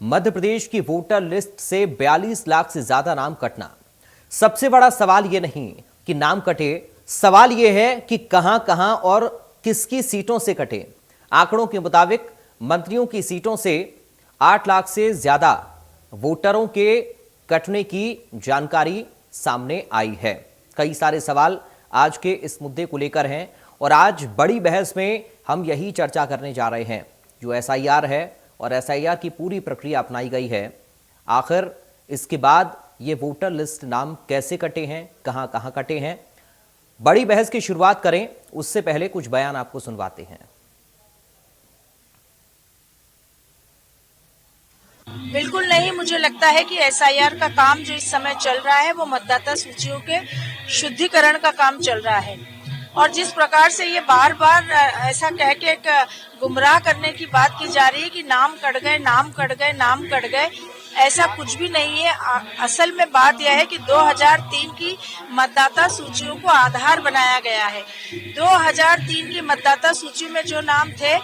मध्य प्रदेश की voter list से 42 लाख से ज्यादा नाम कटना। सबसे बड़ा सवाल यह नहीं कि नाम कटे, सवाल यह है कि कहां कहां और किसकी सीटों से कटे। आंकड़ों के मुताबिक मंत्रियों की सीटों से 8 लाख से ज्यादा वोटरों के कटने की जानकारी सामने आई है। कई सारे सवाल आज के इस मुद्दे को लेकर हैं और आज बड़ी बहस में हम यही चर्चा करने जा रहे हैं। जो एसआईआर है और एसआईआर की पूरी प्रक्रिया अपनाई गई है, आखिर इसके बाद ये वोटर लिस्ट नाम कैसे कटे हैं, कहां कहां कटे हैं। बड़ी बहस की शुरुआत करें उससे पहले कुछ बयान आपको सुनवाते हैं। बिल्कुल नहीं, मुझे लगता है कि एसआईआर का काम जो इस समय चल रहा है वो मतदाता सूचियों के शुद्धिकरण का काम चल रहा है। और जिस प्रकार से ये बार बार ऐसा कह के एक गुमराह करने की बात की जा रही है कि नाम कट गए, नाम कट गए, नाम कट गए, ऐसा कुछ भी नहीं है। असल में बात यह है कि 2003 की मतदाता सूचियों को आधार बनाया गया है। 2003 की मतदाता सूची में जो नाम थे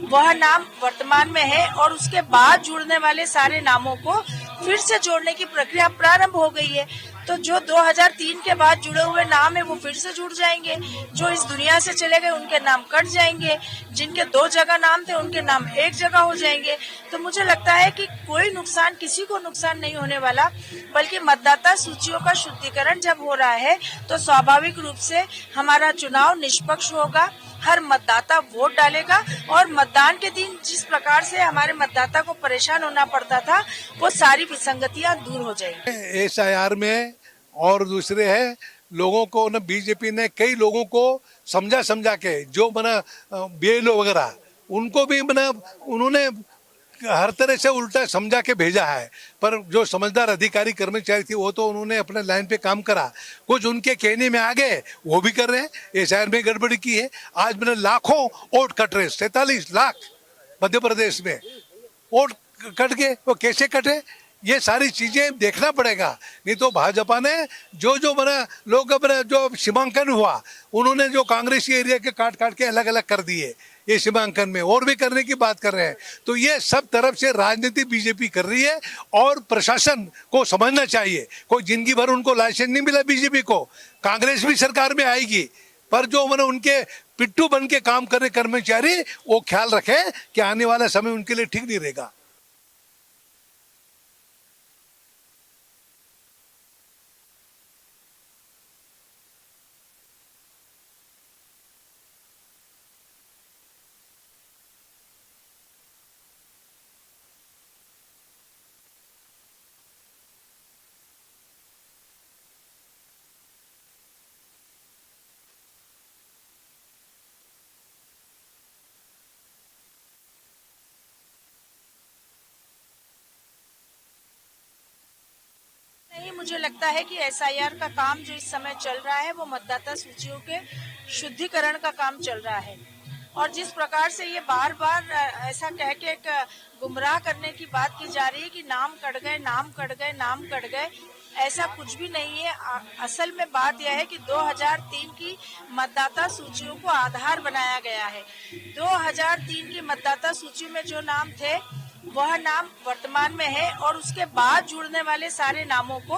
वह नाम वर्तमान में है और उसके बाद जुड़ने वाले सारे नामों को फिर से जोड़ने की प्रक्रिया प्रारंभ हो गई है। तो जो 2003 के बाद जुड़े हुए नाम है वो फिर से जुड़ जाएंगे, जो इस दुनिया से चले गए उनके नाम कट जाएंगे, जिनके 2 जगह नाम थे उनके नाम एक जगह हो जाएंगे। तो मुझे लगता है कि कोई नुकसान, किसी को नुकसान नहीं होने वाला, बल्कि मतदाता सूचियों का शुद्धिकरण जब हो रहा है तो स्वाभाविक रूप से हमारा चुनाव निष्पक्ष होगा। हर मतदाता वोट डालेगा और मतदान के दिन जिस प्रकार से हमारे मतदाता को परेशान होना पड़ता था वो सारी विसंगतियां दूर हो जाएंगी। एसआईआर में और दूसरे है लोगों को ना, बीजेपी ने कई लोगों को समझा के जो बना बीएलओ वगैरह उनको भी बना, उन्होंने हर तरह से उल्टा समझा के भेजा है। पर जो समझदार अधिकारी कर्मचारी थी वो तो उन्होंने अपने लाइन पे काम करा, कुछ उनके कहने में आ गए वो भी कर रहे हैं। एसआईआर में गड़बड़ी की है। आज मैंने लाखों वोट कट रहे, 47 लाख मध्य प्रदेश में वोट कट गए। वो कैसे कटे, ये सारी चीजें देखना पड़ेगा। नहीं तो भाजपा ने जो बना लोग अपना जो सीमांकन हुआ, उन्होंने जो कांग्रेसी एरिया के काट के अलग अलग कर दिए, ये सीमांकन में और भी करने की बात कर रहे हैं। तो ये सब तरफ से राजनीति बीजेपी कर रही है और प्रशासन को समझना चाहिए। कोई जिंदगी भर उनको लाइसेंस नहीं मिला बीजेपी को, कांग्रेस भी सरकार में आएगी, पर जो मैंने उनके पिट्ठू बन के काम कर रहे कर्मचारी वो ख्याल रखें कि आने वाला समय उनके लिए ठीक नहीं रहेगा। नहीं, मुझे लगता है कि एसआईआर का काम जो इस समय चल रहा है वो मतदाता सूचियों के शुद्धिकरण का काम चल रहा है। और जिस प्रकार से ये बार बार ऐसा कह के एक गुमराह करने की बात की जा रही है कि नाम कट गए, नाम कट गए, नाम कट गए, ऐसा कुछ भी नहीं है। असल में बात यह है कि 2003 की मतदाता सूचियों को आधार बनाया गया है। 2003 की मतदाता सूची में जो नाम थे वह नाम वर्तमान में है और उसके बाद जुड़ने वाले सारे नामों को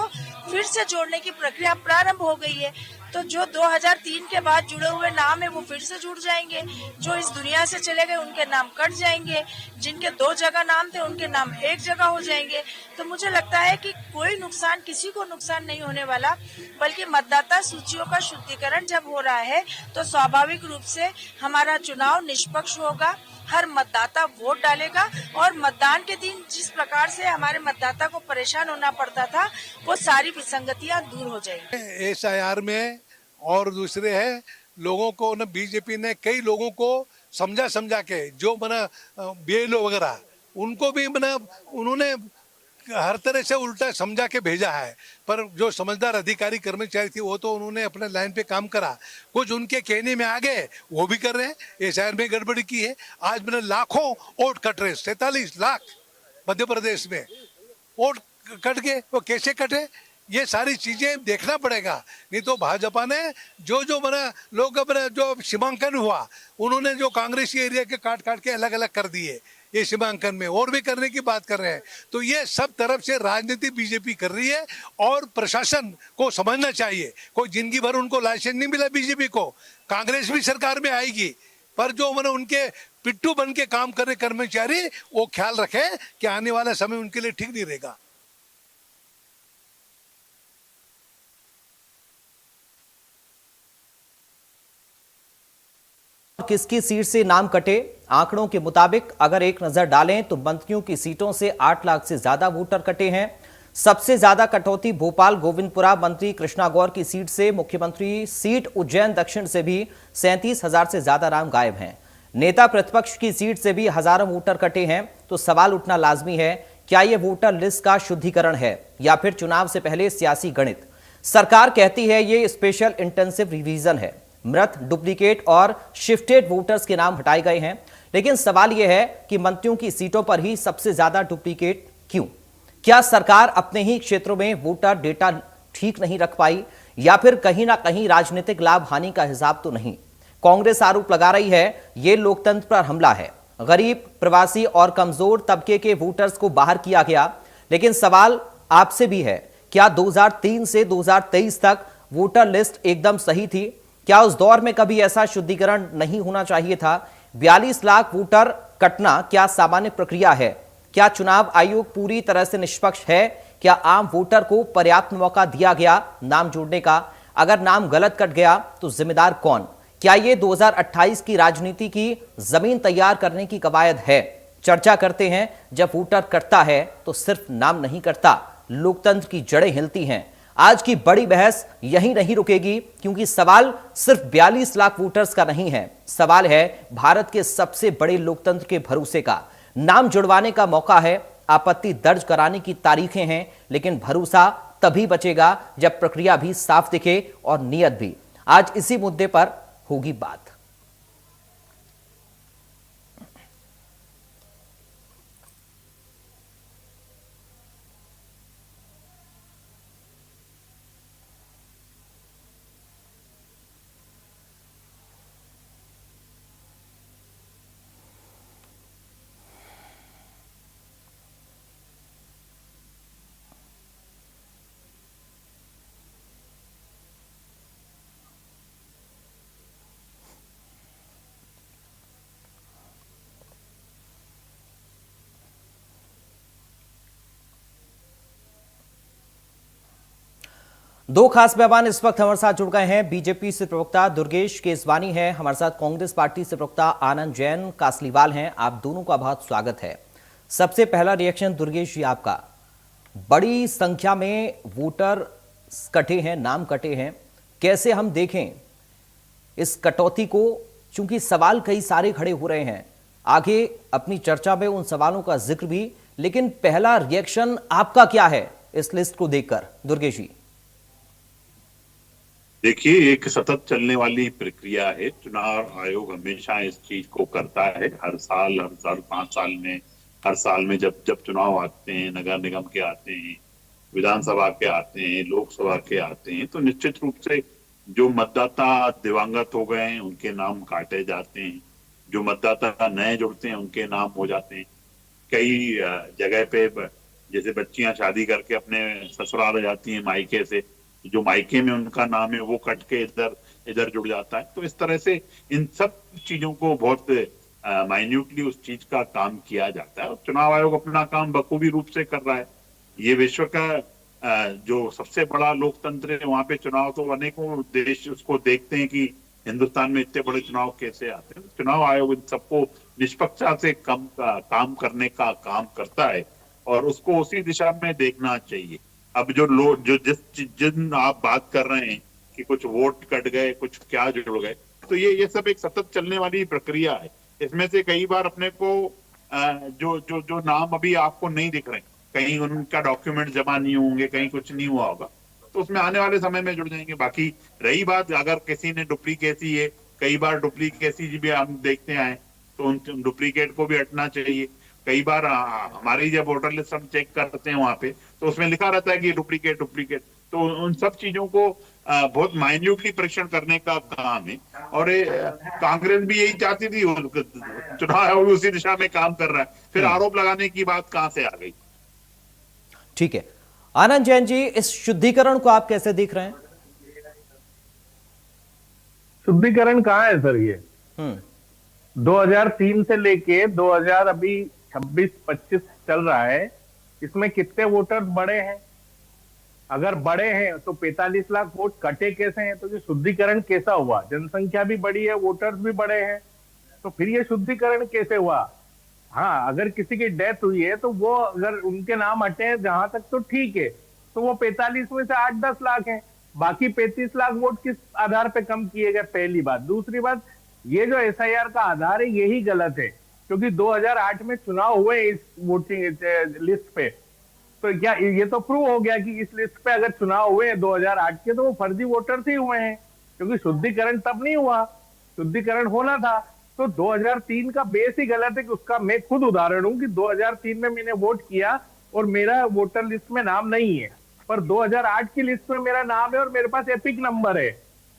फिर से जोड़ने की प्रक्रिया प्रारंभ हो गई है। तो जो 2003 के बाद जुड़े हुए नाम है वो फिर से जुड़ जाएंगे, जो इस दुनिया से चले गए उनके नाम कट जाएंगे, जिनके 2 जगह नाम थे उनके नाम एक जगह हो जाएंगे। तो मुझे लगता है कि कोई नुकसान, किसी को नुकसान नहीं होने वाला, बल्कि मतदाता सूचियों का शुद्धिकरण जब हो रहा है तो स्वाभाविक रूप से हमारा चुनाव निष्पक्ष होगा। हर मतदाता वोट डालेगा और मतदान के दिन जिस प्रकार से हमारे मतदाता को परेशान होना पड़ता था वो सारी विसंगतियां दूर हो जाएंगी। एसआईआर में और दूसरे है लोगों को ना, बीजेपी ने कई लोगों को समझा के जो बना बीएलओ वगैरह उनको भी बना, उन्होंने हर तरह से उल्टा समझा के भेजा है। पर जो समझदार अधिकारी कर्मचारी थी वो तो उन्होंने अपने लाइन पे काम करा, कुछ उनके कहने में आ गए वो भी कर रहे हैं। एसआईआर में गड़बड़ी की है। आज मैंने लाखों वोट कट रहे, 47 लाख मध्य प्रदेश में वोट कट गए। वो कैसे कटे, ये सारी चीजें देखना पड़ेगा। नहीं तो भाजपा ने जो बना लोग अपना जो सीमांकन हुआ, उन्होंने जो कांग्रेसी एरिया के काट के अलग अलग कर दिए, ये सीमांकन में और भी करने की बात कर रहे हैं। तो ये सब तरफ से राजनीति बीजेपी कर रही है और प्रशासन को समझना चाहिए। कोई जिंदगी भर उनको लाइसेंस नहीं मिला बीजेपी को, कांग्रेस भी सरकार में आएगी, पर जो मैंने उनके पिट्ठू बन के काम कर रहे कर्मचारी वो ख्याल रखें कि आने वाला समय उनके लिए ठीक नहीं रहेगा। किसकी सीट से नाम कटे, आंकड़ों के मुताबिक अगर एक नजर डालें तो मंत्रियों की सीटों से 8 लाख से ज्यादा वोटर कटे हैं। सबसे ज्यादा कटौती भोपाल गोविंदपुरा मंत्री कृष्णा गौर की सीट से, मुख्यमंत्री सीट उज्जैन दक्षिण से भी 37,000 से ज्यादा नाम गायब हैं। नेता प्रतिपक्ष की सीट से भी हजारों वोटर कटे हैं। तो सवाल उठना लाजमी है, क्या यह वोटर लिस्ट का शुद्धिकरण है या फिर चुनाव से पहले सियासी गणित? सरकार कहती है ये स्पेशल इंटेंसिव रिवीजन है, मृत, डुप्लीकेट और शिफ्टेड वोटर्स के नाम हटाए गए हैं। लेकिन सवाल यह है कि मंत्रियों की सीटों पर ही सबसे ज्यादा डुप्लीकेट क्यों? क्या सरकार अपने ही क्षेत्रों में वोटर डेटा ठीक नहीं रख पाई या फिर कहीं ना कहीं राजनीतिक लाभ हानि का हिसाब तो नहीं? कांग्रेस आरोप लगा रही है ये लोकतंत्र पर हमला है, गरीब, प्रवासी और कमजोर तबके के वोटर्स को बाहर किया गया। लेकिन सवाल आपसे भी है, क्या 2003 से 2023 तक वोटर लिस्ट एकदम सही थी? क्या उस दौर में कभी ऐसा शुद्धिकरण नहीं होना चाहिए था? 42 लाख वोटर कटना क्या सामान्य प्रक्रिया है? क्या चुनाव आयोग पूरी तरह से निष्पक्ष है? क्या आम वोटर को पर्याप्त मौका दिया गया नाम जोड़ने का? अगर नाम गलत कट गया तो जिम्मेदार कौन? क्या ये 2028 की राजनीति की जमीन तैयार करने की कवायद है? चर्चा करते हैं। जब वोटर कटता है तो सिर्फ नाम नहीं कटता, लोकतंत्र की जड़ें हिलती हैं। आज की बड़ी बहस यहीं नहीं रुकेगी, क्योंकि सवाल सिर्फ 42 लाख वोटर्स का नहीं है, सवाल है भारत के सबसे बड़े लोकतंत्र के भरोसे का। नाम जुड़वाने का मौका है, आपत्ति दर्ज कराने की तारीखें हैं, लेकिन भरोसा तभी बचेगा जब प्रक्रिया भी साफ दिखे और नियत भी। आज इसी मुद्दे पर होगी बात। दो खास मेहमान इस वक्त हमारे साथ जुड़ गए हैं। बीजेपी से प्रवक्ता दुर्गेश केसवानी है, हमारे साथ कांग्रेस पार्टी से प्रवक्ता आनंद जैन कासलीवाल हैं। आप दोनों का बहुत स्वागत है। सबसे पहला रिएक्शन दुर्गेश जी आपका, बड़ी संख्या में वोटर कटे हैं, नाम कटे हैं, कैसे हम देखें इस कटौती को? चूंकि सवाल कई सारे खड़े हो रहे हैं, आगे अपनी चर्चा में उन सवालों का जिक्र भी, लेकिन पहला रिएक्शन आपका क्या है इस लिस्ट को देखकर? दुर्गेश जी। देखिए, एक सतत चलने वाली प्रक्रिया है। चुनाव आयोग हमेशा इस चीज को करता है, हर साल 5 साल में, हर साल में जब जब चुनाव आते हैं, नगर निगम के आते हैं, विधानसभा के आते हैं, लोकसभा के आते हैं, तो निश्चित रूप से जो मतदाता दिवंगत हो गए हैं उनके नाम काटे जाते हैं, जो मतदाता नए जुड़ते हैं उनके नाम हो जाते हैं। कई जगह पे जैसे बच्चियां शादी करके अपने ससुराल आ जाती हैं मायके से, जो मायके में उनका नाम है वो कट के इधर जुड़ जाता है। तो इस तरह से इन सब चीजों को बहुत माइन्यूटली उस चीज का काम किया जाता है और चुनाव आयोग अपना काम बखूबी रूप से कर रहा है। ये विश्व का जो सबसे बड़ा लोकतंत्र है, वहां पे चुनाव तो अनेकों देश उसको देखते हैं कि हिंदुस्तान में इतने बड़े चुनाव कैसे आते हैं। चुनाव आयोग इन सबको निष्पक्षता से काम करने का काम करता है और उसको उसी दिशा में देखना चाहिए। अब जो लोग जिन आप बात कर रहे हैं कि कुछ वोट कट गए, कुछ क्या जुड़ गए, तो ये सब एक सतत चलने वाली प्रक्रिया है। इसमें से कई बार अपने को जो नाम अभी आपको नहीं दिख रहे, कहीं उनका डॉक्यूमेंट जमा नहीं होंगे, कहीं कुछ नहीं हुआ होगा, तो उसमें आने वाले समय में जुड़ जाएंगे। बाकी रही बात अगर किसी ने डुप्लीकेसी है, कई बार डुप्लीकेसी भी हम देखते आए, तो उन डुप्लीकेट को भी हटना चाहिए। कई बार हमारी जब वोटर लिस्ट हम चेक करते हैं वहां पे, तो उसमें लिखा रहता है कि डुप्लीकेट। तो उन सब चीजों को बहुत माइन्यूटली परीक्षण करने का काम है। और कांग्रेस भी यही चाहती थी, चुनाव आयोग उसी दिशा में काम कर रहा है, फिर आरोप लगाने की बात कहां से आ गई? ठीक है, आनंद जैन जी, इस शुद्धिकरण को आप कैसे देख रहे हैं? शुद्धिकरण कहाँ है सर? ये 2003 से लेके 2000 अभी 26-25 चल रहा है, इसमें कितने वोटर्स बढ़े हैं? अगर बढ़े हैं तो 45 लाख वोट कटे कैसे हैं? तो ये शुद्धिकरण कैसा हुआ? जनसंख्या भी बढ़ी है, वोटर्स भी बढ़े हैं, तो फिर ये शुद्धिकरण कैसे हुआ? हाँ, अगर किसी की डेथ हुई है तो वो अगर उनके नाम हटे हैं जहां तक तो ठीक है, तो वो 45 में से 8-10 लाख हैं, बाकी 35 लाख वोट किस आधार पे कम किए गए? पहली बात। दूसरी बात, ये जो एसआईआर का आधार है यही गलत है, क्योंकि 2008 में चुनाव हुए इस वोटिंग लिस्ट पे, तो क्या ये तो प्रूव हो गया कि इस लिस्ट पे अगर चुनाव हुए हैं 2008 के तो वो फर्जी वोटर्स ही हुए हैं, क्योंकि शुद्धिकरण तब नहीं हुआ, शुद्धिकरण होना था। तो 2003 का बेस ही गलत है कि उसका मैं खुद उदाहरण हूं कि 2003 में मैंने वोट किया और मेरा वोटर लिस्ट में नाम नहीं है, पर 2008 की लिस्ट में मेरा नाम है और मेरे पास एपिक नंबर है।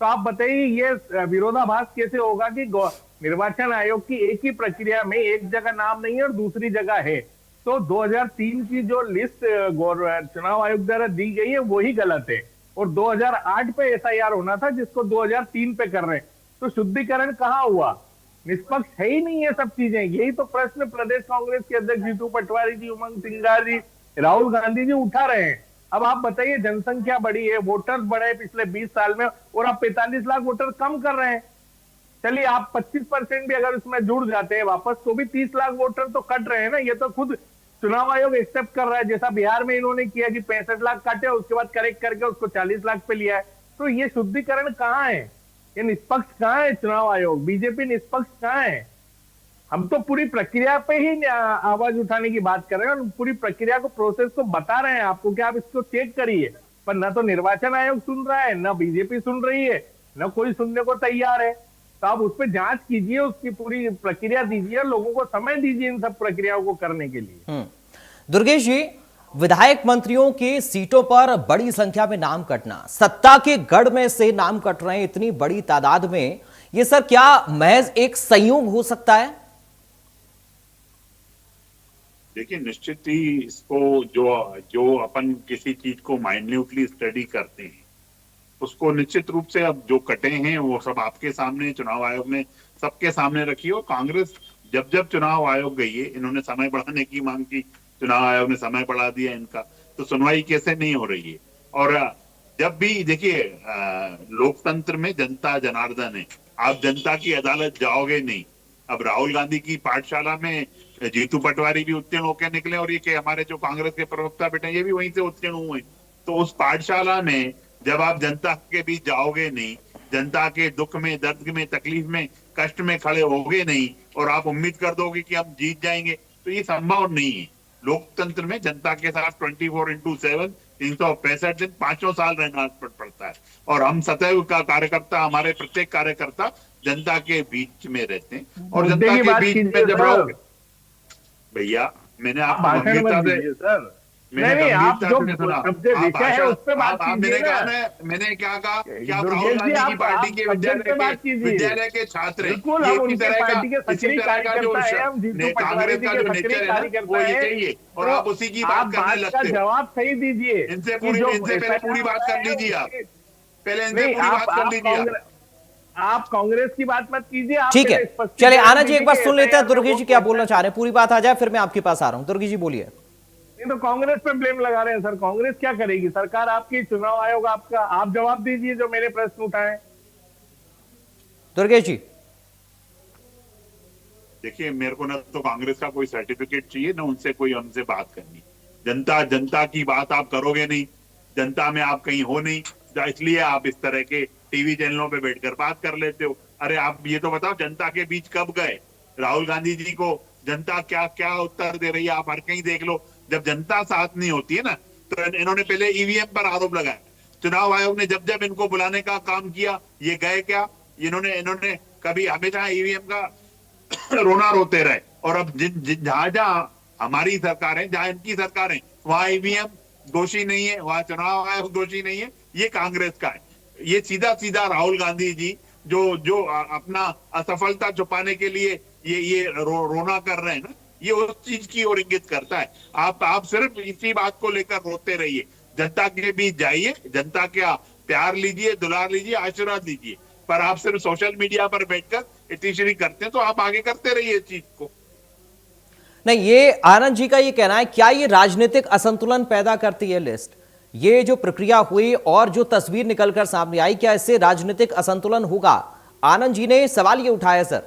तो आप बताइए ये विरोधाभास कैसे होगा कि निर्वाचन आयोग की एक ही प्रक्रिया में एक जगह नाम नहीं है और दूसरी जगह है? तो 2003 की जो लिस्ट चुनाव आयोग द्वारा दी गई है वही गलत है, और 2008 पे एसआईआर होना था जिसको 2003 पे कर रहे हैं। तो शुद्धिकरण कहाँ हुआ? निष्पक्ष है ही नहीं है सब चीजें। यही तो प्रश्न प्रदेश कांग्रेस के अध्यक्ष जीतू पटवारी जी, उमंग सिंगार जी, राहुल गांधी जी उठा रहे हैं। अब आप बताइए, जनसंख्या बढ़ी है, वोटर्स बढ़े पिछले 20 साल में, और आप 45 लाख वोटर कम कर रहे हैं। चलिए आप 25% भी अगर उसमें जुड़ जाते हैं वापस, तो भी 30 लाख वोटर तो कट रहे हैं ना। ये तो खुद चुनाव आयोग एक्सेप्ट कर रहा है, जैसा बिहार में इन्होंने किया कि 65 लाख काटे, उसके बाद करेक्ट करके उसको 40 लाख पे लिया है। तो ये शुद्धिकरण कहाँ है? ये निष्पक्ष कहाँ है चुनाव आयोग? बीजेपी निष्पक्ष कहाँ है? हम तो पूरी प्रक्रिया पे ही आवाज उठाने की बात कर रहे हैं और पूरी प्रक्रिया को, प्रोसेस को बता रहे हैं आपको कि आप इसको चेक करिए, पर न तो निर्वाचन आयोग सुन रहा है, न बीजेपी सुन रही है, न कोई सुनने को तैयार है। तो आप उस पर जांच कीजिए, उसकी पूरी प्रक्रिया दीजिए, लोगों को समय दीजिए इन सब प्रक्रियाओं को करने के लिए। दुर्गेश जी, विधायक मंत्रियों की सीटों पर बड़ी संख्या में नाम कटना, सत्ता के गढ़ में से नाम कट रहे हैं इतनी बड़ी तादाद में, ये सर क्या महज एक संयोग हो सकता है? देखिए, निश्चित ही इसको जो अपन किसी चीज को माइन्यूटली स्टडी करते हैं उसको निश्चित रूप से अब जो कटे हैं वो सब आपके सामने चुनाव आयोग ने सबके सामने रखी है। और कांग्रेस जब जब चुनाव आयोग गई है, इन्होंने समय बढ़ाने की मांग की, चुनाव आयोग ने समय बढ़ा दिया इनका, तो सुनवाई कैसे नहीं हो रही है? और जब भी देखिए, लोकतंत्र में जनता जनार्दन है, आप जनता की अदालत जाओगे नहीं। अब राहुल गांधी की पाठशाला में जीतू पटवारी भी उत्तीर्ण होकर निकले, और ये कि हमारे जो कांग्रेस के प्रवक्ता बेटे ये भी वहीं से उत्तीर्ण हुए। तो उस पाठशाला में जब आप जनता के बीच जाओगे नहीं, जनता के दुख में, दर्द में, तकलीफ में, कष्ट में खड़े होगे नहीं, और आप उम्मीद कर दोगे कि हम जीत जाएंगे, तो ये संभव नहीं है। लोकतंत्र में जनता के साथ 24/7 365 दिन 5 साल रहना पड़ता है, और हम सदैव का कार्यकर्ता, हमारे प्रत्येक कार्यकर्ता जनता के बीच में रहते हैं। और जनता के बीच में जब रहोगे, भैया मैंने आपको गंभीरता से, नहीं, आप जो शब्द विषय है उस पे बात कीजिए ना। मैंने क्या कहा? क्या राहुल गांधी की पार्टी के विद्यालय के छात्र हैं? ये इसी तरह का जो कांग्रेस का जो नेचर है वो ये चाहिए, और आप उसी की बात करने लगते हो। जवाब सही दीजिए, इनसे पहले पूरी बात कर लीजिए आप, पहले इनसे पूरी बात कर लीजिए आप कांग्रेस की बात मत कीजिए। ठीक है, चलिए आनंद जी एक बार सुन लेते हैं दुर्गेश जी क्या बोलना चाह रहे हैं, पूरी बात आ जाए फिर मैं आपके पास आ रहा हूं। दुर्गेश जी बोलिए। नहीं तो कांग्रेस पे ब्लेम लगा रहे हैं सर, कांग्रेस क्या करेगी? सरकार आपकी, चुनाव आयोग आपका, आप जवाब दीजिए जो मेरे प्रश्न उठाए। दुर्गेश जी देखिए, मेरे को ना तो कांग्रेस का कोई सर्टिफिकेट चाहिए, ना उनसे कोई हमसे बात करनी। जनता की बात आप करोगे नहीं, जनता में आप कहीं हो नहीं, इसलिए आप इस तरह के टीवी चैनलों पे बैठकर बात कर लेते हो। अरे आप ये तो बताओ, जनता के बीच कब गए? राहुल गांधी जी को जनता क्या क्या उत्तर दे रही है आप हर कहीं देख लो। जब जनता साथ नहीं होती है ना, तो इन्होंने पहले ईवीएम पर आरोप लगाया। चुनाव आयोग ने जब जब इनको बुलाने का काम किया, ये गए क्या? इन्होंने कभी, हमेशा ईवीएम का रोना रोते रहे। और अब जहां हमारी सरकार है, जहां इनकी सरकार है, वहां ईवीएम दोषी नहीं है, वहां चुनाव आयोग दोषी नहीं है, ये कांग्रेस का है। ये सीधा सीधा राहुल गांधी जी जो जो अपना असफलता छुपाने के लिए ये रोना कर रहे हैं ना, ये उस चीज की ओर इंगित करता है। आप सिर्फ इसी बात को लेकर रोते रहिए, जनता के बीच जाइए, जनता का प्यार लीजिए, दुलार लीजिए, आशीर्वाद लीजिए, पर आप सिर्फ सोशल मीडिया पर बैठकर इतनी करते हैं, तो आप आगे करते रहिए इस चीज को। नहीं, ये आनंद जी का ये कहना है, क्या ये राजनीतिक असंतुलन पैदा करती है लिस्ट? ये जो प्रक्रिया हुई और जो तस्वीर निकलकर सामने आई, क्या इससे राजनीतिक असंतुलन होगा? आनंद जी ने सवाल ये उठाया सर।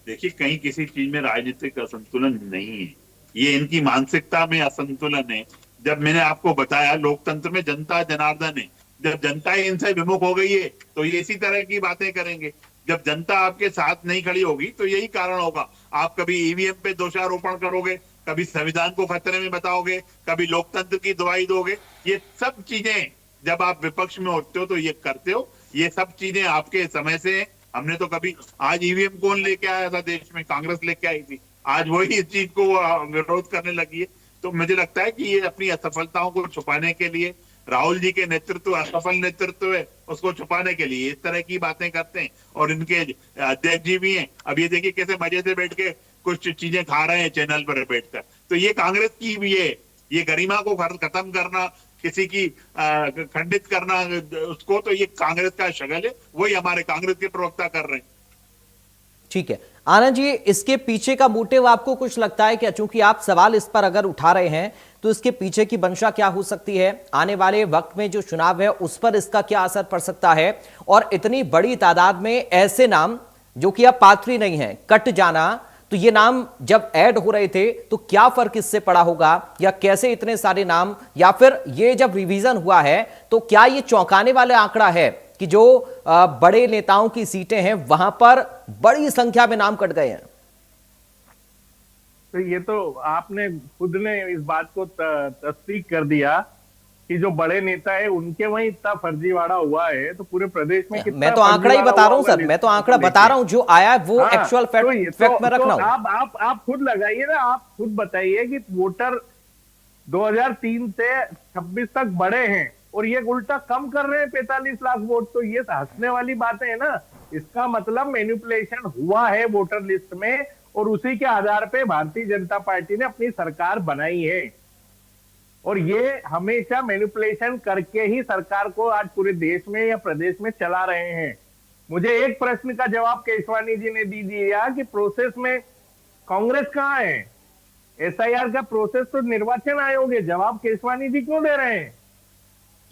देखिए, कहीं किसी चीज में राजनीतिक असंतुलन नहीं है, ये इनकी मानसिकता में असंतुलन है। जब मैंने आपको बताया लोकतंत्र में जनता जनार्दन है, जब जनता इनसे विमुख हो गई है तो ये इसी तरह की बातें करेंगे। जब जनता आपके साथ नहीं खड़ी होगी तो यही कारण होगा। आप कभी ईवीएम पे दोषारोपण करोगे, कभी संविधान को खतरे में बताओगे, कभी लोकतंत्र की दुहाई दोगे। ये सब चीजें जब आप विपक्ष में होते हो तो ये करते हो। ये सब चीजें आपके समय से हैं। हमने तो कभी, आज ईवीएम कौन लेके आया था देश में? कांग्रेस लेके आई थी। आज वही इस चीज को विरोध करने लगी है। तो मुझे लगता है कि ये अपनी असफलताओं को छुपाने के लिए, राहुल जी के नेतृत्व असफल नेतृत्व है उसको छुपाने के लिए इस तरह की बातें करते हैं। और इनके अध्यक्ष जी भी हैं, अब ये देखिए कैसे मजे से बैठ के कुछ चीजें खा रहे हैं चैनल पर बैठकर। तो ये कांग्रेस की भी है, ये गरिमा को खत्म करना, किसी की खंडित करना उसको, तो ये कांग्रेस का शगल है, वही हमारे कांग्रेस के प्रवक्ता कर रहे हैं। ठीक है आनंद जी, इसके पीछे का मोटिव आपको कुछ लगता है क्या? चूंकि आप सवाल इस पर अगर उठा रहे हैं तो इसके पीछे की मंशा क्या हो सकती है? आने वाले वक्त में जो चुनाव है उस पर इसका क्या असर पड़ सकता है? और इतनी बड़ी तादाद में ऐसे नाम जो कि अब पात्र नहीं है, कट जाना, तो ये नाम जब ऐड हो रहे थे तो क्या फर्क इससे पड़ा होगा? या कैसे इतने सारे नाम, या फिर ये जब रिवीजन हुआ है तो क्या ये चौंकाने वाला आंकड़ा है कि जो बड़े नेताओं की सीटें हैं वहां पर बड़ी संख्या में नाम कट गए हैं? तो ये तो आपने खुद ने इस बात को तस्दीक कर दिया कि जो बड़े नेता है उनके वहीं इतना फर्जीवाड़ा हुआ है, तो पूरे प्रदेश में कितना? मैं तो आंकड़ा ही बता रहा हूं सर, मैं तो आंकड़ा बता रहा हूं, जो आया है वो एक्चुअल फैक्ट में रख रहा हूं। आप खुद लगाइए ना, आप खुद बताइए कि वोटर 2003 से 26 तक बढ़े हैं और ये उल्टा कम कर रहे हैं 45 लाख वोट। तो ये हंसने वाली बातें है ना। इसका मतलब मैनिपुलेशन हुआ है वोटर लिस्ट में और उसी के आधार पे भारतीय जनता पार्टी ने अपनी सरकार बनाई है। और ये हमेशा मैनिपुलेशन करके ही सरकार को आज पूरे देश में या प्रदेश में चला रहे हैं। मुझे एक प्रश्न का जवाब केशवानी जी ने दी दिया कि प्रोसेस में कांग्रेस कहां है? एसआईआर का प्रोसेस तो निर्वाचन आयोग है, जवाब केशवानी जी क्यों दे रहे हैं?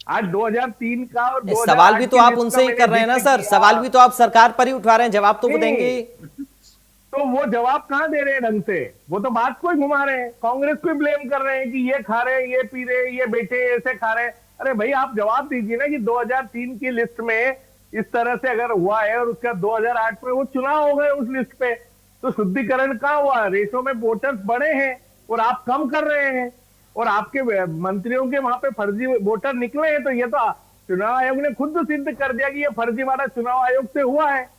आज 2003 का और 2008 सवाल भी तो आप उनसे ही कर रहे हैं ना सर, सवाल भी तो आप सरकार पर ही उठा रहे हैं, जवाब तो वो देंगे। तो वो जवाब कहां दे रहे हैं ढंग से? वो तो बात को ही घुमा रहे हैं, कांग्रेस को ब्लेम कर रहे हैं कि ये खा रहे हैं, ये पी रहे हैं, ये बेटे ऐसे खा रहे हैं। अरे भाई आप जवाब दीजिए ना कि 2003 की लिस्ट में इस तरह से अगर हुआ है और उसका 2008 में वो चुनाव हो गए उस लिस्ट पे, तो शुद्धिकरण कहां हुआ? रेशो में वोटर्स बढ़े हैं और आप कम कर रहे हैं और आपके मंत्रियों के वहां पे फर्जी वोटर निकले हैं। तो ये तो चुनाव आयोग ने खुद सिद्ध कर दिया कि ये फर्जीवाड़ा चुनाव आयोग से हुआ है।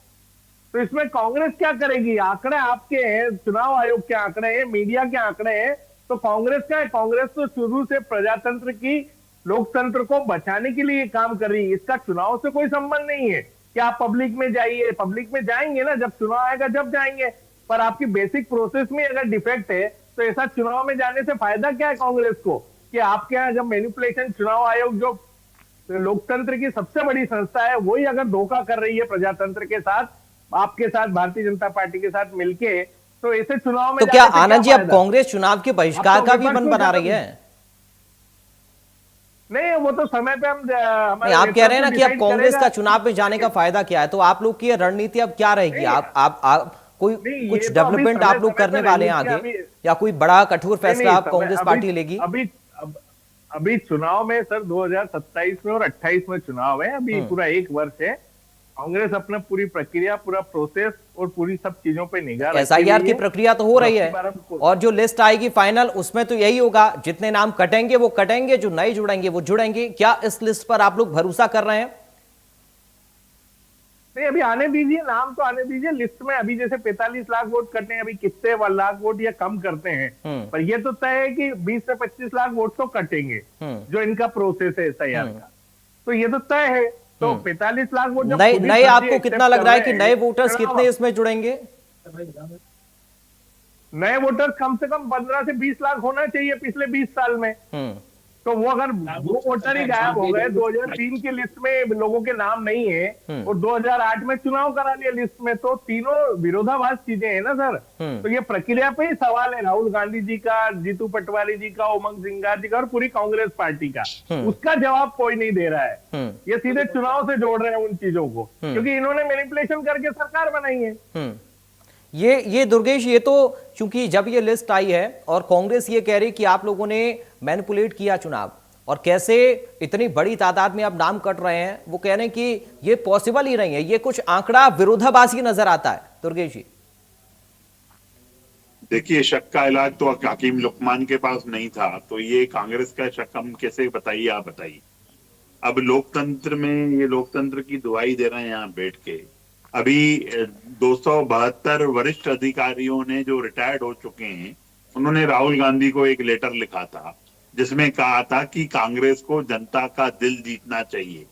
तो इसमें कांग्रेस क्या करेगी? आंकड़े आपके हैं, चुनाव आयोग के आंकड़े हैं, मीडिया के आंकड़े हैं, तो कांग्रेस क्या है? कांग्रेस तो शुरू से प्रजातंत्र की, लोकतंत्र को बचाने के लिए काम कर रही है। इसका चुनाव से कोई संबंध नहीं है कि आप पब्लिक में जाइए। पब्लिक में जाएंगे ना जब चुनाव आएगा, जब जाएंगे। पर आपकी बेसिक प्रोसेस में अगर डिफेक्ट है तो ऐसा चुनाव में जाने से फायदा क्या है कांग्रेस को? कि आपके यहाँ जब मैनिपुलेशन, चुनाव आयोग जो लोकतंत्र की सबसे बड़ी संस्था है, वही अगर धोखा कर रही है प्रजातंत्र के साथ, आपके साथ, भारतीय जनता पार्टी के साथ मिलके, तो ऐसे चुनाव में तो क्या आनंद जी अब कांग्रेस चुनाव के बहिष्कार का भी मन बना रही है? नहीं, वो तो समय पे हम आप कह रहे हैं ना कि अब कांग्रेस का चुनाव में जाने का फायदा क्या है, तो आप लोग की रणनीति अब क्या रहेगी? आप कोई कुछ डेवलपमेंट आप लोग करने वाले हैं आगे, या कोई बड़ा कठोर फैसला आप कांग्रेस पार्टी लेगी? अभी चुनाव में सर 2027 में और 28 में चुनाव है, अभी पूरा 1 वर्ष है। कांग्रेस अपना पूरी प्रक्रिया, पूरा प्रोसेस और पूरी सब चीजों पे निगाह रखती है। एसआईआर की प्रक्रिया तो हो रही है और जो लिस्ट आएगी फाइनल, उसमें तो यही होगा, जितने नाम कटेंगे वो कटेंगे, जो नए जुड़ेंगे वो जुड़ेंगे। क्या इस लिस्ट पर आप लोग भरोसा कर रहे हैं? नहीं, अभी आने दीजिए, नाम तो आने दीजिए। लिस्ट में अभी जैसे 45 लाख वोट कटे हैं, अभी कितने लाख वोट या कम करते हैं, पर ये तो तय है कि 20 से 25 लाख वोट तो कटेंगे, जो इनका प्रोसेस है एसआईआर का। तो ये तो तय है। तो 45 लाख वोट जब नए खुद ही नए फर्जी आपको accept कितना लग कर रहा है रहे कि हैं, नए वोटर्स तो कितने इसमें जुड़ेंगे? नए वोटर्स कम से कम 15 से 20 लाख होना चाहिए पिछले 20 साल में। तो वो अगर वो वोटर ही गायब हो गए, 2003 की लिस्ट में लोगों के नाम नहीं है और 2008 में चुनाव करा लिया लिस्ट में, तो तीनों विरोधाभास चीजें हैं ना सर। तो ये प्रक्रिया पे ही सवाल है, राहुल गांधी जी का, जीतू पटवारी जी का, उमंग सिंगार जी का और पूरी कांग्रेस पार्टी का। उसका जवाब कोई नहीं दे रहा है। ये सीधे चुनाव से जोड़ रहे हैं उन चीजों को, क्योंकि इन्होंने मैनिपुलेशन करके सरकार बनाई है। ये दुर्गेश, ये तो चूंकि जब ये लिस्ट आई है और कांग्रेस ये कह रही कि आप लोगों ने मैनिपुलेट किया चुनाव, और कैसे इतनी बड़ी तादाद में अब नाम कट रहे हैं, वो कह रहे हैं कि ये पॉसिबल ही नहीं है, ये कुछ आंकड़ा विरोधाभासी नजर आता है। दुर्गेश जी देखिए, शक का इलाज तो हकीम लुकमान के पास नहीं था, तो ये कांग्रेस का शक हम कैसे बताइए, आप बताइए। अब लोकतंत्र में ये लोकतंत्र की दुहाई दे रहे हैं यहाँ बैठ के। अभी 272 वरिष्ठ अधिकारियों ने जो रिटायर्ड हो चुके हैं, उन्होंने राहुल गांधी को एक लेटर लिखा था जिसमें कहा था कि कांग्रेस को जनता का दिल जीतना चाहिए।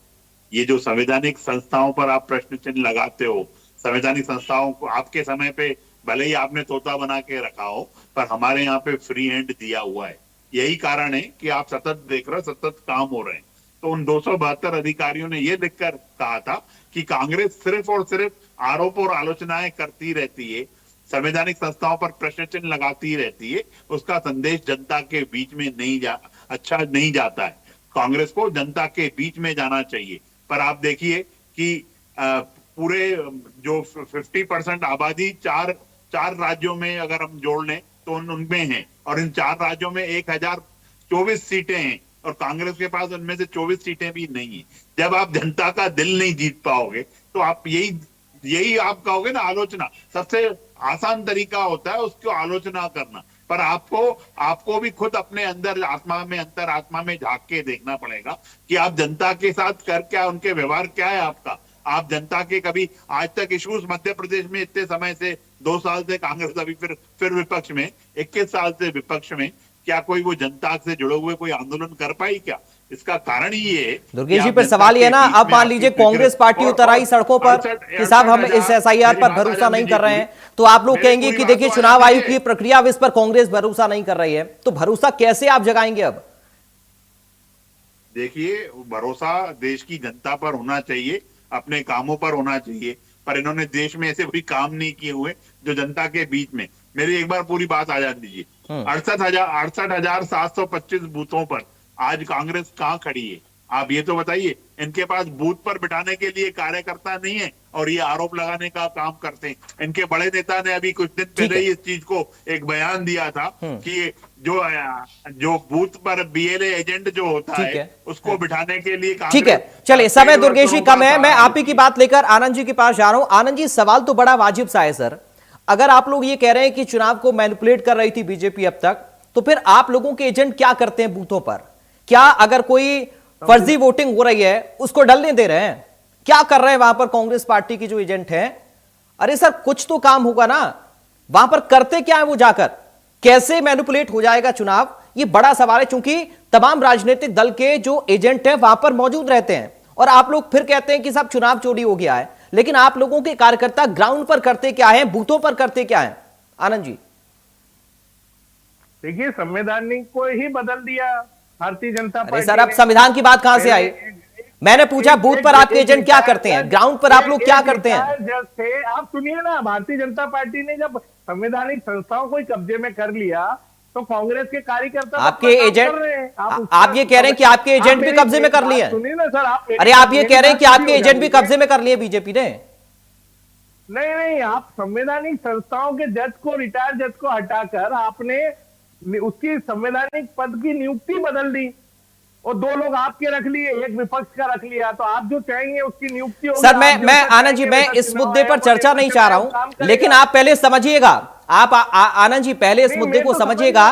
ये जो संवैधानिक संस्थाओं पर आप प्रश्न चिन्ह लगाते हो, संवैधानिक संस्थाओं को आपके समय पे भले ही आपने तोता बना के रखा हो, पर हमारे यहाँ पे फ्री हैंड दिया हुआ है। यही कारण है कि आप सतत देख रहे हो, सतत काम हो रहे हैं। तो उन 272 अधिकारियों ने ये लिखकर कहा था कि कांग्रेस सिर्फ और सिर्फ आरोप और आलोचनाएं करती रहती है, संवैधानिक संस्थाओं पर प्रश्न चिन्ह लगाती रहती है, उसका संदेश जनता के बीच में अच्छा नहीं जाता है। कांग्रेस को जनता के बीच में जाना चाहिए। पर आप देखिए कि पूरे जो 50% आबादी चार राज्यों में अगर हम जोड़ लें तो उनमें है, और इन 4 राज्यों में 1024 सीटें हैं और कांग्रेस के पास उनमें से 24 सीटें भी नहीं है। जब आप जनता का दिल नहीं जीत पाओगे तो आप यही आप कहोगे ना, आलोचना सबसे आसान तरीका होता है उसको आलोचना करना। पर आपको भी खुद अपने अंदर आत्मा में झांक के देखना पड़ेगा कि आप जनता के साथ कर क्या, उनके व्यवहार क्या है आपका। आप जनता के कभी आज तक इश्यूज मध्य प्रदेश में इतने समय से 2 साल से कांग्रेस, अभी फिर विपक्ष में 21 साल से विपक्ष में, क्या कोई वो जनता से जुड़े हुए कोई आंदोलन कर पाई क्या? इसका कारण ही ये है। दुर्गेश जी, फिर सवाल ये ना, अब मान लीजिए कांग्रेस पार्टी उतर आई सड़कों पर कि साहब हम इस एसआईआर पर भरोसा नहीं कर रहे हैं, तो आप लोग कहेंगे कि देखिए चुनाव आयोग की प्रक्रिया, अब इस पर कांग्रेस भरोसा नहीं कर रही है, तो भरोसा कैसे आप जगाएंगे? अब देखिए, भरोसा देश की जनता पर होना चाहिए, अपने कामों पर होना चाहिए, पर इन्होंने देश में ऐसे कोई काम नहीं किए हुए जो जनता के बीच में। मेरी एक बार पूरी बात आ जाने दीजिए। 68,725 बूथों पर आज कांग्रेस कहाँ खड़ी है? आप ये तो बताइए। इनके पास बूथ पर बिठाने के लिए कार्यकर्ता नहीं है और ये आरोप लगाने का काम करते हैं। इनके बड़े नेता ने अभी कुछ दिन पहले इस चीज को एक बयान दिया था कि जो बूथ पर बीएलए एजेंट जो होता है उसको बिठाने के लिए। ठीक है, चलिए, समय दुर्गेश जी कम है, मैं आप ही की बात लेकर आनंद जी के पास जा रहा हूं। आनंद जी, सवाल तो बड़ा वाजिब सा है सर। अगर आप लोग ये कह रहे हैं कि चुनाव को मैनिपुलेट कर रही थी बीजेपी अब तक, तो फिर आप लोगों के एजेंट क्या करते हैं बूथों पर? क्या अगर कोई फर्जी वोटिंग हो रही है उसको डलने दे रहे हैं? क्या कर रहे हैं वहां पर कांग्रेस पार्टी के जो एजेंट हैं? अरे सर, कुछ तो काम होगा ना, वहां पर करते क्या है वो जाकर? कैसे मैनिपुलेट हो जाएगा चुनाव, ये बड़ा सवाल है, क्योंकि तमाम राजनीतिक दल के जो एजेंट हैं वहां पर मौजूद रहते हैं। और आप लोग फिर कहते हैं कि साहब चुनाव चोरी हो गया है, लेकिन आप लोगों के कार्यकर्ता ग्राउंड पर करते क्या है, बूथों पर करते क्या है? आनंद जी देखिए, संवैधानिक को ही बदल दिया भारतीय जनता पार्टी। अरे सर, अब संविधान की बात कहां से आई? मैंने पूछा बूथ पर आपके एजेंट क्या करते हैं, ग्राउंड पर आप लोग क्या करते हैं? जैसे आप सुनिए ना, भारतीय जनता पार्टी ने जब संवैधानिक संस्थाओं को कब्जे में कर लिया तो कांग्रेस के कार्यकर्ता आपके एजेंट, आप ये कह रहे हैं कि आपके एजेंट भी कब्जे में कर लिए? सुनिए ना सर, आप, अरे आप ये कह रहे हैं कि आपके एजेंट भी कब्जे में कर लिए बीजेपी ने? नहीं, आप संवैधानिक संस्थाओं के जज को, रिटायर्ड जज को हटाकर आपने उसकी संवैधानिक पद की नियुक्ति बदल दी और 2 लोग आपके रख लिए, एक विपक्ष का रख लिया। तो आप जो चाहेंगे उसकी नियुक्ति होगी। सर, मैं आनंद जी, मैं इस मुद्दे पर चर्चा नहीं चाह रहा हूं, लेकिन आप पहले समझिएगा। आप आनंद जी पहले इस मुद्दे को समझिएगा।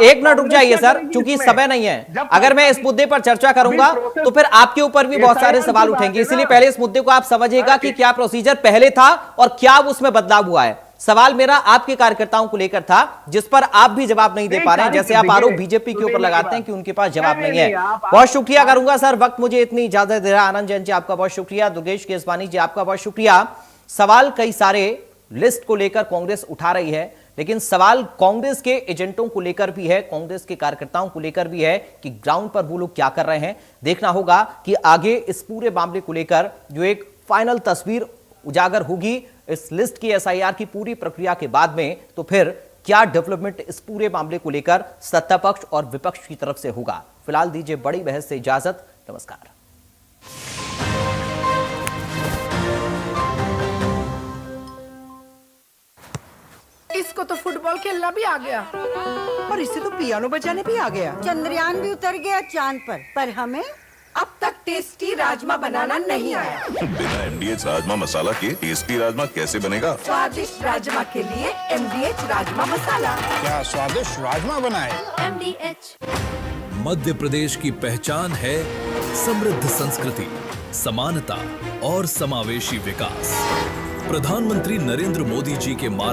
1 मिनट रुक जाइए सर, क्योंकि समय नहीं है। अगर मैं इस मुद्दे पर चर्चा करूंगा तो फिर आपके ऊपर भी बहुत सारे सवाल उठेंगे, इसलिए पहले इस मुद्दे को आप समझिएगा कि क्या प्रोसीजर पहले था और क्या उसमें बदलाव हुआ है। सवाल मेरा आपके कार्यकर्ताओं को लेकर था, जिस पर आप भी जवाब नहीं दे पा रहे हैं। जैसे आप आरोप बीजेपी के ऊपर लगाते हैं कि उनके पास जवाब नहीं है। बहुत शुक्रिया करूंगा सर, वक्त मुझे इतनी इजाजत दे रहा। आनंद जैन जी आपका बहुत शुक्रिया, दुर्गेश केसवानी जी आपका बहुत शुक्रिया। सवाल कई सारे लिस्ट को लेकर कांग्रेस उठा रही है, लेकिन सवाल कांग्रेस के एजेंटों को लेकर भी है, कांग्रेस के कार्यकर्ताओं को लेकर भी है कि ग्राउंड पर वो लोग क्या कर रहे हैं। देखना होगा कि आगे इस पूरे मामले को लेकर जो एक फाइनल तस्वीर उजागर होगी इस लिस्ट की, एसआईआर की पूरी प्रक्रिया के बाद में, तो फिर क्या डेवलपमेंट इस पूरे मामले को लेकर सत्ता पक्ष और विपक्ष की तरफ से होगा। फिलहाल दीजिए बड़ी बहस से इजाजत, नमस्कार। इसको तो फुटबॉल खेलना भी आ गया और इससे तो पियानो बजाने भी आ गया। चंद्रयान भी उतर गया चांद पर हमें अब तक टेस्टी राजमा बनाना नहीं आया। बिना MDH राजमा मसाला के टेस्टी राजमा कैसे बनेगा? स्वादिष्ट राजमा के लिए MDH राजमा मसाला। क्या स्वादिष्ट राजमा बनाए? MDH। मध्य प्रदेश की पहचान है समृद्ध संस्कृति, समानता और समावेशी विकास। प्रधानमंत्री नरेंद्र मोदी जी के मार्ग